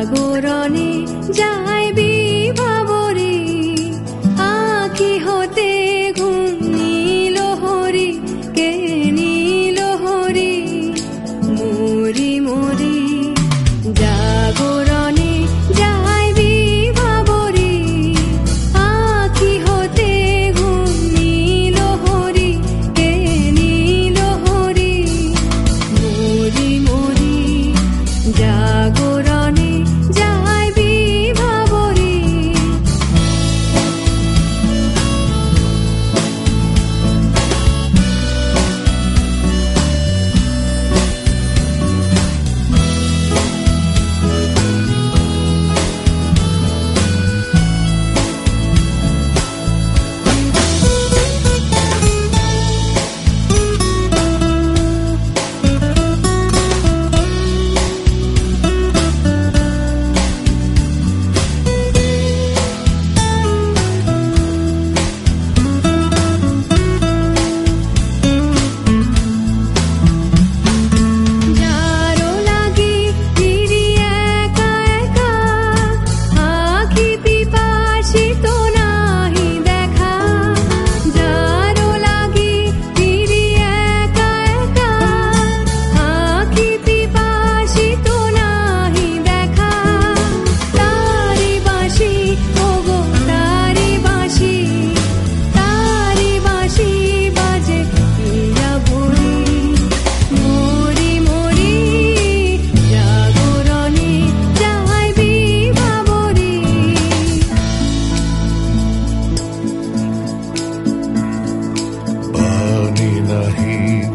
জাগরণে যাই বিভাবরে, আঁখি হতে ঘুম নীল হরি, কে নীল হরি মরি মরি। জাগরণে যাই বিভাবরে, আঁখি হতে ঘুম নীল হরি, কে নীল হরি মরি মরি। জাগরণে যাই বিভাবরে।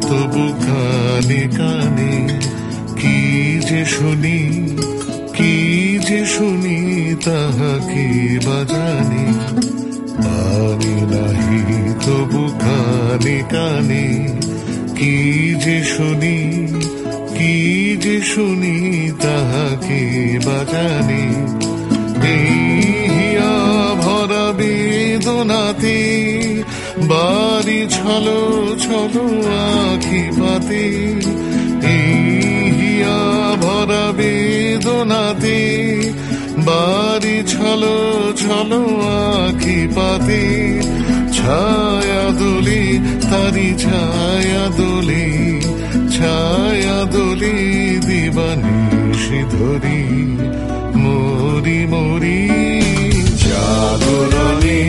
তবু কানে কানে কি যে শুনি, কি যে শুনি তাহাকে বাজানি। পানি নাহি তবু কানে কানে কি যে শুনি, কি যে শুনি তাহাকে বাজানি। এই হিয়া ভরা বেদনাতে বাড়ি ছলো ছলো আঁখি পাতে। এই হিয়া ভরা বেদনাতে বাড়ি ছলো ছলো আঁখি পাতে। ছায়া দোলে তারি ছায়া দোলে, ছায়া দোলে দিবানিশি ধরি মরি মরি। জাগরণে